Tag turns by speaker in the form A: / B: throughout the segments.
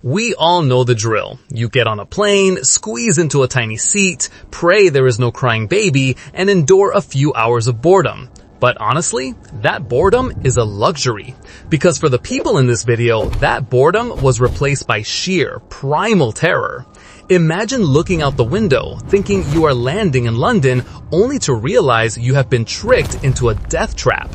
A: We all know the drill. You get on a plane, squeeze into a tiny seat, pray there is no crying baby, and endure a few hours of boredom. But honestly, that boredom is a luxury. Because for the people in this video, that boredom was replaced by sheer, primal terror. Imagine looking out the window, thinking you are landing in London, only to realize you have been tricked into a death trap.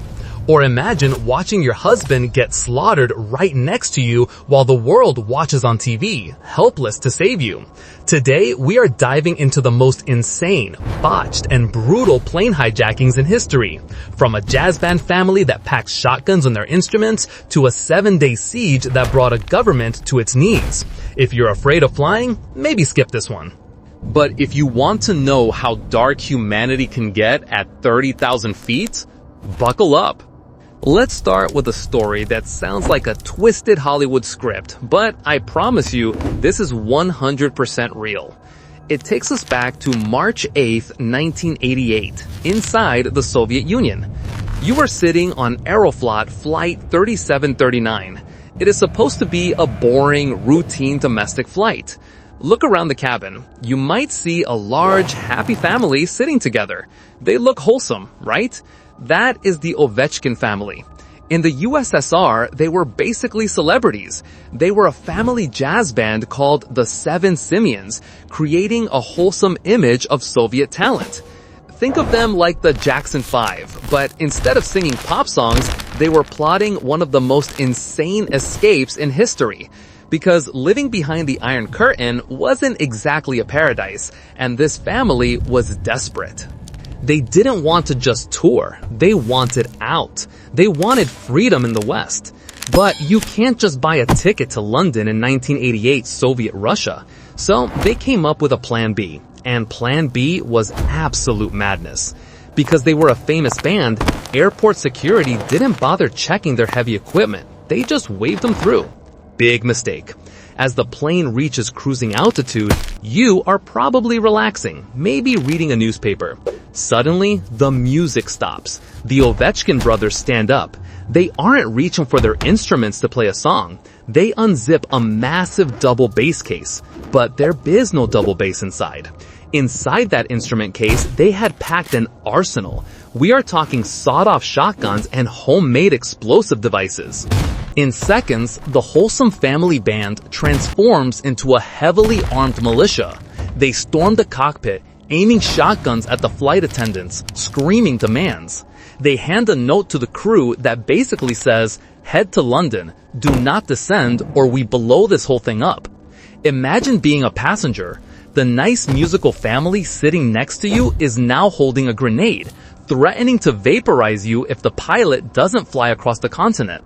A: Or imagine watching your husband get slaughtered right next to you while the world watches on TV, helpless to save you. Today, we are diving into the most insane, botched, and brutal plane hijackings in history. From a jazz band family that packs shotguns on their instruments to a 7-day siege that brought a government to its knees. If you're afraid of flying, maybe skip this one. But if you want to know how dark humanity can get at 30,000 feet, buckle up. Let's start with a story that sounds like a twisted Hollywood script, but I promise you, this is 100% real. It takes us back to March 8th, 1988, inside the Soviet Union. You are sitting on Aeroflot Flight 3739. It is supposed to be a boring, routine domestic flight. Look around the cabin. You might see a large, happy family sitting together. They look wholesome, right? That is the Ovechkin family. In the USSR, they were basically celebrities. They were a family jazz band called the Seven Simians, creating a wholesome image of Soviet talent. Think of them like the Jackson 5, but instead of singing pop songs, they were plotting one of the most insane escapes in history. Because living behind the Iron Curtain wasn't exactly a paradise, and this family was desperate. They didn't want to just tour, they wanted out. They wanted freedom in the West. But you can't just buy a ticket to London in 1988 Soviet Russia. So they came up with a plan B. And plan B was absolute madness. Because they were a famous band, airport security didn't bother checking their heavy equipment. They just waved them through. Big mistake. As the plane reaches cruising altitude, you are probably relaxing, maybe reading a newspaper. Suddenly, the music stops. The Ovechkin brothers stand up. They aren't reaching for their instruments to play a song. They unzip a massive double bass case, but there is no double bass inside. Inside that instrument case, they had packed an arsenal. We are talking sawed-off shotguns and homemade explosive devices. In seconds, the wholesome family band transforms into a heavily armed militia. They storm the cockpit, aiming shotguns at the flight attendants, screaming demands. They hand a note to the crew that basically says, "Head to London, do not descend or we blow this whole thing up." Imagine being a passenger. The nice musical family sitting next to you is now holding a grenade, threatening to vaporize you if the pilot doesn't fly across the continent.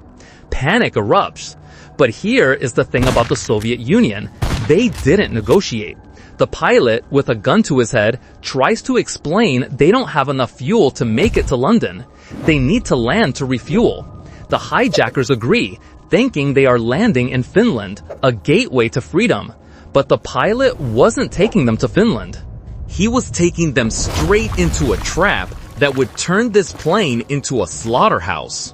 A: Panic erupts. But here is the thing about the Soviet Union. They didn't negotiate. The pilot, with a gun to his head, tries to explain they don't have enough fuel to make it to London. They need to land to refuel. The hijackers agree, thinking they are landing in Finland, a gateway to freedom. But the pilot wasn't taking them to Finland. He was taking them straight into a trap that would turn this plane into a slaughterhouse.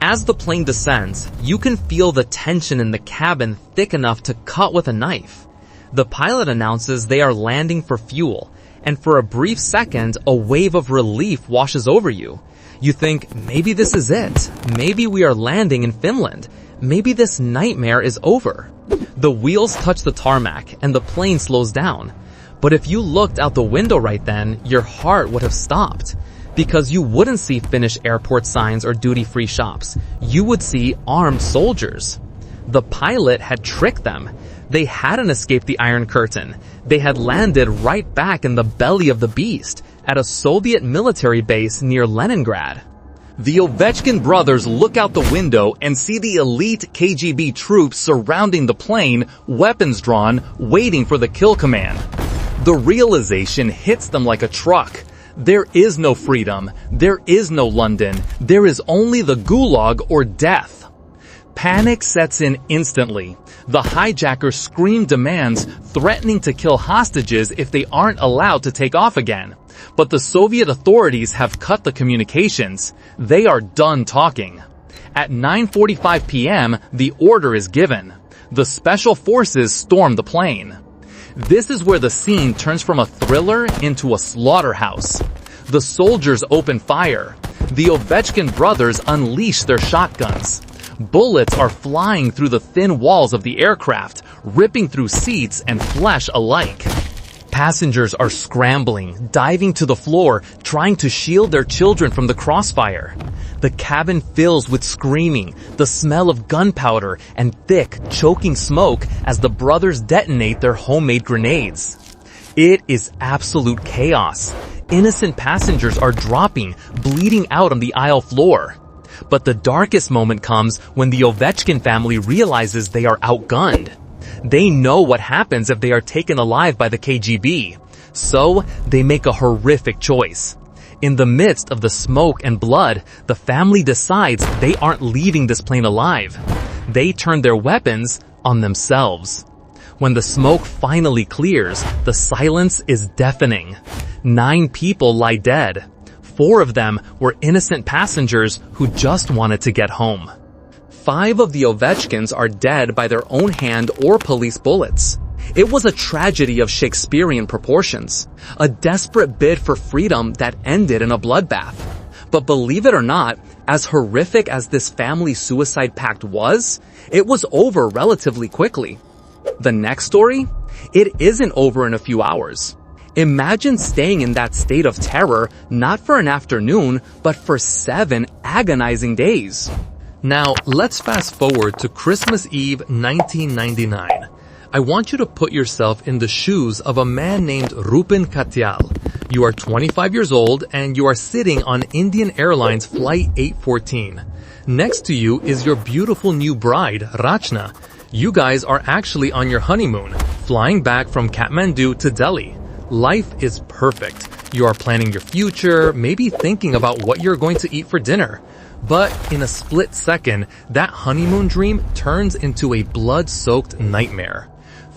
A: As the plane descends, you can feel the tension in the cabin thick enough to cut with a knife. The pilot announces they are landing for fuel, and for a brief second, a wave of relief washes over you. You think, maybe this is it. Maybe we are landing in Finland. Maybe this nightmare is over. The wheels touch the tarmac, and the plane slows down. But if you looked out the window right then, your heart would have stopped. Because you wouldn't see Finnish airport signs or duty-free shops. You would see armed soldiers. The pilot had tricked them. They hadn't escaped the Iron Curtain. They had landed right back in the belly of the beast, at a Soviet military base near Leningrad. The Ovechkin brothers look out the window and see the elite KGB troops surrounding the plane, weapons drawn, waiting for the kill command. The realization hits them like a truck. There is no freedom. There is no London. There is only the gulag or death. Panic sets in instantly. The hijackers scream demands, threatening to kill hostages if they aren't allowed to take off again. But the Soviet authorities have cut the communications. They are done talking. At 9:45 p.m., the order is given. The special forces storm the plane. This is where the scene turns from a thriller into a slaughterhouse. The soldiers open fire. The Ovechkin brothers unleash their shotguns. Bullets are flying through the thin walls of the aircraft, ripping through seats and flesh alike. Passengers are scrambling, diving to the floor, trying to shield their children from the crossfire. The cabin fills with screaming, the smell of gunpowder, and thick, choking smoke as the brothers detonate their homemade grenades. It is absolute chaos. Innocent passengers are dropping, bleeding out on the aisle floor. But the darkest moment comes when the Ovechkin family realizes they are outgunned. They know what happens if they are taken alive by the KGB. So, they make a horrific choice. In the midst of the smoke and blood, the family decides they aren't leaving this plane alive. They turn their weapons on themselves. When the smoke finally clears, the silence is deafening. 9 people lie dead. 4 of them were innocent passengers who just wanted to get home. 5 of the Ovechkins are dead by their own hand or police bullets. It was a tragedy of Shakespearean proportions, a desperate bid for freedom that ended in a bloodbath. But believe it or not, as horrific as this family suicide pact was, it was over relatively quickly. The next story? It isn't over in a few hours. Imagine staying in that state of terror not for an afternoon, but for 7 agonizing days. Now, let's fast forward to Christmas Eve 1999. I want you to put yourself in the shoes of a man named Rupen Katyal. You are 25 years old and you are sitting on Indian Airlines Flight 814. Next to you is your beautiful new bride, Rachna. You guys are actually on your honeymoon, flying back from Kathmandu to Delhi. Life is perfect. You are planning your future, maybe thinking about what you're going to eat for dinner. But in a split second, that honeymoon dream turns into a blood-soaked nightmare.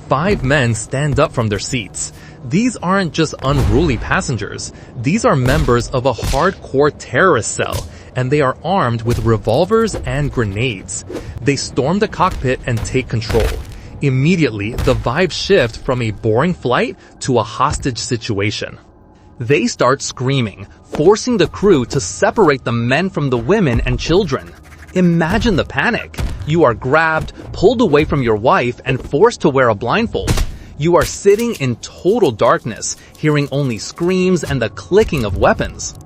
A: 5 men stand up from their seats. These aren't just unruly passengers. These are members of a hardcore terrorist cell, and they are armed with revolvers and grenades. They storm the cockpit and take control. Immediately, the vibes shift from a boring flight to a hostage situation. They start screaming, forcing the crew to separate the men from the women and children. Imagine the panic. You are grabbed, pulled away from your wife, and forced to wear a blindfold. You are sitting in total darkness, hearing only screams and the clicking of weapons.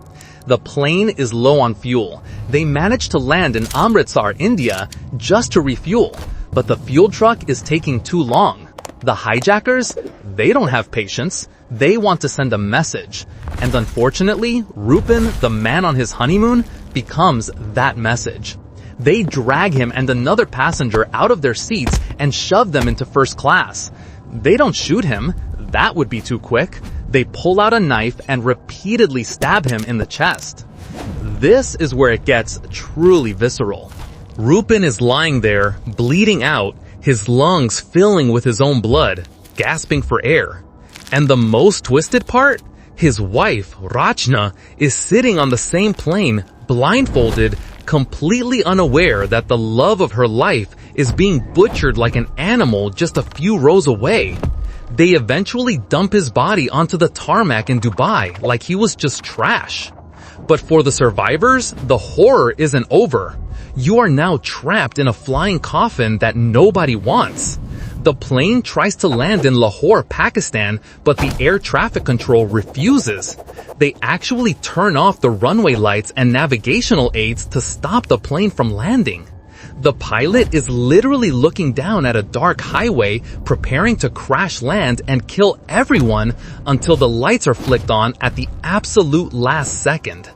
A: The plane is low on fuel. They manage to land in Amritsar, India, just to refuel. But the fuel truck is taking too long. The hijackers, they don't have patience. They want to send a message. And unfortunately, Rupen, the man on his honeymoon, becomes that message. They drag him and another passenger out of their seats and shove them into first class. They don't shoot him. That would be too quick. They pull out a knife and repeatedly stab him in the chest. This is where it gets truly visceral. Rupen is lying there, bleeding out, his lungs filling with his own blood, gasping for air. And the most twisted part? His wife, Rachna, is sitting on the same plane, blindfolded, completely unaware that the love of her life is being butchered like an animal just a few rows away. They eventually dump his body onto the tarmac in Dubai like he was just trash. But for the survivors, the horror isn't over. You are now trapped in a flying coffin that nobody wants. The plane tries to land in Lahore, Pakistan, but the air traffic control refuses. They actually turn off the runway lights and navigational aids to stop the plane from landing. The pilot is literally looking down at a dark highway, preparing to crash land and kill everyone until the lights are flicked on at the absolute last second.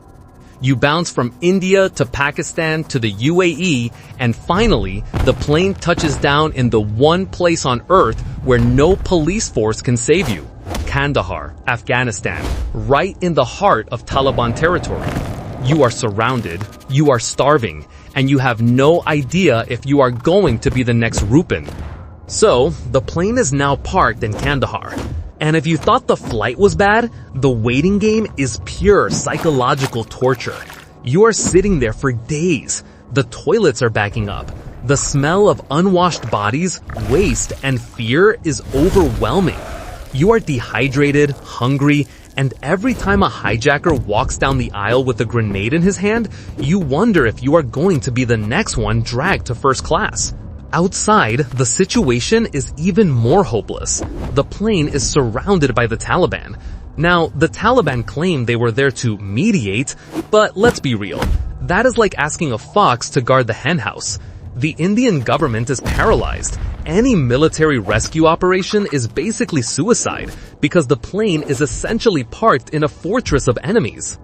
A: You bounce from India to Pakistan to the UAE, and finally, the plane touches down in the one place on Earth where no police force can save you. Kandahar, Afghanistan, right in the heart of Taliban territory. You are surrounded, you are starving, and you have no idea if you are going to be the next Rupen. So, the plane is now parked in Kandahar. And if you thought the flight was bad, the waiting game is pure psychological torture. You are sitting there for days. The toilets are backing up. The smell of unwashed bodies, waste, and fear is overwhelming. You are dehydrated, hungry, and every time a hijacker walks down the aisle with a grenade in his hand, you wonder if you are going to be the next one dragged to first class. Outside, the situation is even more hopeless. The plane is surrounded by the Taliban. Now, the Taliban claim they were there to mediate, but let's be real. That is like asking a fox to guard the henhouse. The Indian government is paralyzed. Any military rescue operation is basically suicide because the plane is essentially parked in a fortress of enemies.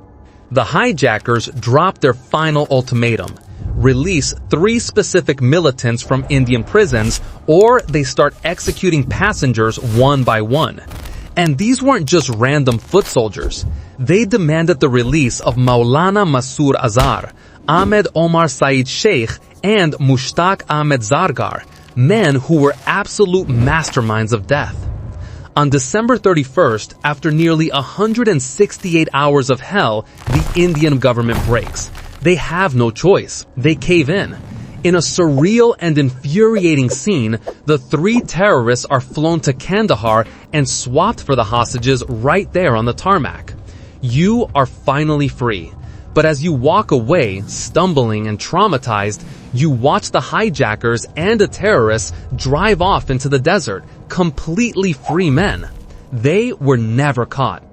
A: The hijackers drop their final ultimatum. Release 3 specific militants from Indian prisons, or they start executing passengers one by one. And these weren't just random foot soldiers. They demanded the release of Maulana Masood Azhar, Ahmed Omar Saeed Sheikh, and Mushtaq Ahmed Zargar, men who were absolute masterminds of death. On December 31st, after nearly 168 hours of hell, the Indian government breaks. They have no choice. They cave in. In a surreal and infuriating scene, the 3 terrorists are flown to Kandahar and swapped for the hostages right there on the tarmac. You are finally free. But as you walk away, stumbling and traumatized, you watch the hijackers and the terrorists drive off into the desert, completely free men. They were never caught.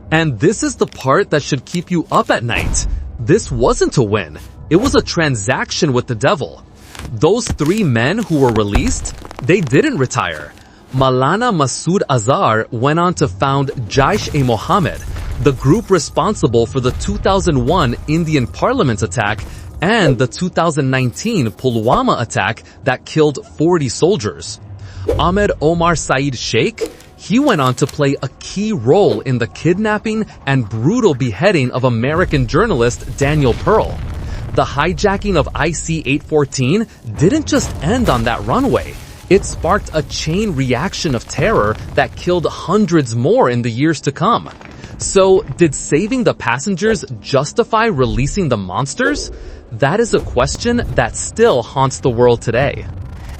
A: And this is the part that should keep you up at night. This wasn't a win. It was a transaction with the devil. Those 3 men who were released, they didn't retire. Maulana Masood Azhar went on to found Jaish-e-Mohammed, the group responsible for the 2001 Indian Parliament attack and the 2019 Pulwama attack that killed 40 soldiers. Ahmed Omar Saeed Sheikh, he went on to play a key role in the kidnapping and brutal beheading of American journalist Daniel Pearl. The hijacking of IC-814 didn't just end on that runway. It sparked a chain reaction of terror that killed hundreds more in the years to come. So, did saving the passengers justify releasing the monsters? That is a question that still haunts the world today.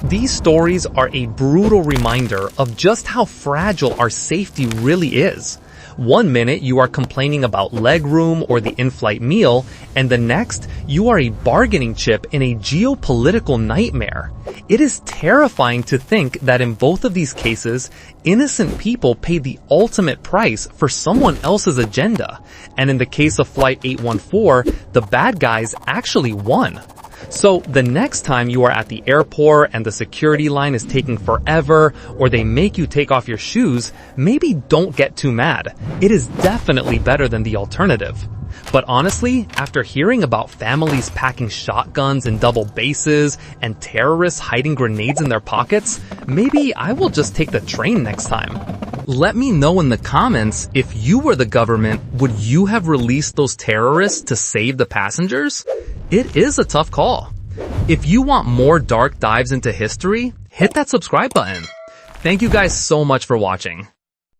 A: These stories are a brutal reminder of just how fragile our safety really is. One minute you are complaining about legroom or the in-flight meal, and the next you are a bargaining chip in a geopolitical nightmare. It is terrifying to think that in both of these cases, innocent people pay the ultimate price for someone else's agenda. And in the case of Flight 814, the bad guys actually won. So the next time you are at the airport and the security line is taking forever, or they make you take off your shoes, maybe don't get too mad. It is definitely better than the alternative. But honestly, after hearing about families packing shotguns in double bases and terrorists hiding grenades in their pockets, maybe I will just take the train next time. Let me know in the comments, if you were the government, would you have released those terrorists to save the passengers? It is a tough call. If you want more dark dives into history, hit that subscribe button. Thank you guys so much for watching.